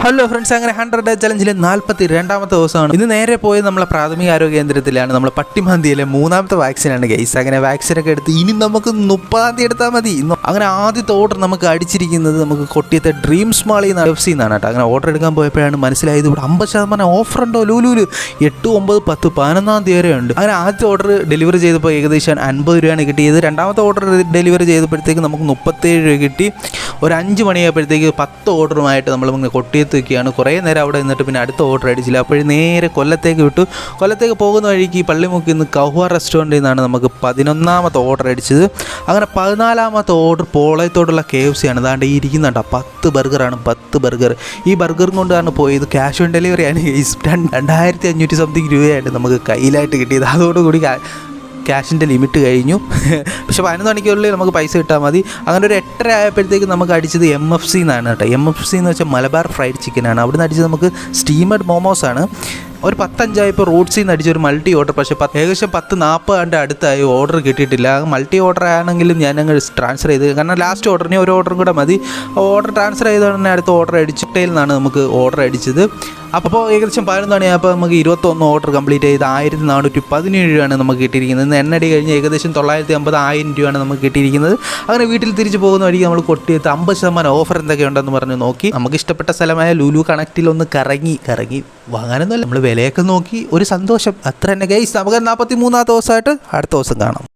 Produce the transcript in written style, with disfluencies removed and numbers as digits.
Hello friends, അങ്ങനെ 100 day ചലഞ്ചിലെ 42ാമത്തെ ദിവസമാണ്. ഇന്ന് നേരെ പോയി നമ്മളെ പ്രാഥമിക ആരോഗ്യ കേന്ദ്രത്തിലാണ്. നമ്മളെ പട്ടിമന്തിയിലെ 3ാമത്തെ വാക്സിനാണ് ഗൈസ്. അങ്ങനെ വാക്സിനൊക്കെ എടുത്ത് ഇനി നമുക്ക് 30-ാം തീയതി എടുത്താൽ മതി. അങ്ങനെ ആദ്യത്തെ ഓർഡർ നമുക്ക് അടിച്ചിരിക്കുന്നത് നമുക്ക് കൊട്ടിയത്തെ ഡ്രീംസ് മാളിൽ നിന്ന് FC എന്നാണ് കേട്ടോ. അങ്ങനെ ഓർഡർ എടുക്കാൻ പോയപ്പോഴാണ് മനസ്സിലായത് ഇവിടെ 50% ഓഫർ ഉണ്ടോ ലൂലൂല്. 8, 9, 10, 11-ാം തീയതി വരെ ഉണ്ട്. അങ്ങനെ ആദ്യത്തെ ഓർഡർ ഡെലിവറി ചെയ്തപ്പോൾ ഏകദേശം 50 രൂപയാണ് കിട്ടിയത്. രണ്ടാമത്തെ ഓർഡർ ഡെലിവറി ചെയ്തപ്പോഴത്തേക്ക് നമുക്ക് 37 രൂപ കിട്ടി. ഒരു 5 മണിയായപ്പോഴത്തേക്ക് 10 ഓർഡറുമായിട്ട് നമ്മൾ കൊട്ടിയെത്തുകയാണ്. കുറേ നേരം അവിടെ നിന്നിട്ട് പിന്നെ അടുത്ത ഓർഡർ അടിച്ചില്ല. അപ്പോഴും നേരെ കൊല്ലത്തേക്ക് വിട്ടു. കൊല്ലത്തേക്ക് പോകുന്ന വഴിക്ക് പള്ളിമുക്കിൽ നിന്ന് കൗഹ റെസ്റ്റോറൻറ്റിൽ നിന്നാണ് നമുക്ക് 11ാമത്തെ ഓർഡർ അടിച്ചത്. അങ്ങനെ 14ാമത്തെ ഓർഡർ പോളയത്തോടുള്ള KFC ആണ്. അതാണ്ട് ഈ ഇരിക്കുന്നുണ്ടോ 10 ബർഗറാണ്. 10 ബർഗർ. ഈ ബർഗറും കൊണ്ടാണ് പോയത്. ക്യാഷ് ഓൺ ഡെലിവറി ആണ്. 2500 സംതിങ് രൂപയായിട്ട് നമുക്ക് കയ്യിലായിട്ട് കിട്ടിയത്. അതോടുകൂടി ക്യാഷിൻ്റെ ലിമിറ്റ് കഴിഞ്ഞു. പക്ഷേ 11 മണിക്കുള്ളിൽ നമുക്ക് പൈസ കിട്ടാൽ മതി. അങ്ങനെ ഒരു 8:30 ആയപ്പോഴത്തേക്ക് നമുക്ക് അടിച്ചത് MFC എന്നാണ് കേട്ടോ. MFC എന്ന് വെച്ചാൽ മലബാർ ഫ്രൈഡ് ചിക്കനാണ്. അവിടെ നിന്ന് അടിച്ചത് നമുക്ക് സ്റ്റീമഡ് മോമോസാണ്. ഒരു 10:05 റോഡ്സിൽ നിന്ന് അടിച്ചൊരു മൾട്ടി ഓർഡർ. പക്ഷേ ഏകദേശം 10:40 അടുത്തായി ഓർഡർ കിട്ടിയിട്ടില്ല. മൾട്ടി ഓർഡർ ആണെങ്കിലും ഞാനങ്ങ് ട്രാൻസ്ഫർ ചെയ്ത്, കാരണം ലാസ്റ്റ് ഓർഡറിന് ഒരു ഓർഡറും കൂടെ മതി. ഓർഡർ ട്രാൻസ്ഫർ ചെയ്തോടെ തന്നെ അടുത്ത ഓർഡർ അടിച്ചിട്ടയിൽ നിന്നാണ് നമുക്ക് ഓർഡർ അടിച്ചത്. അപ്പോൾ ഏകദേശം 11 മണിയായപ്പോൾ നമുക്ക് 21 ഓർഡർ കംപ്ലീറ്റ് ചെയ്ത് 1417 രൂപയാണ് നമുക്ക് കിട്ടിയിരിക്കുന്നത്. ഇന്ന് എണ്ണടി കഴിഞ്ഞ് ഏകദേശം 950 1000 രൂപയാണ് നമുക്ക് കിട്ടിയിരിക്കുന്നത്. അങ്ങനെ വീട്ടിൽ തിരിച്ച് പോകുന്ന വഴിക്ക് നമ്മൾ കൊട്ടിയെത്ത് 50% ഓഫർ എന്തൊക്കെ ഉണ്ടെന്ന് പറഞ്ഞ് നോക്കി. നമുക്ക് ഇഷ്ടപ്പെട്ട സ്ഥലമായ ലുലു കണക്റ്റിൽ ഒന്ന് കറങ്ങി വാങ്ങാനൊന്നുമല്ല, നമ്മൾ വിലയൊക്കെ നോക്കി ഒരു സന്തോഷം, അത്ര തന്നെ ഗൈസ്. നമുക്ക് 43ാമത്തെ ദിവസമായിട്ട് അടുത്ത ദിവസം കാണാം.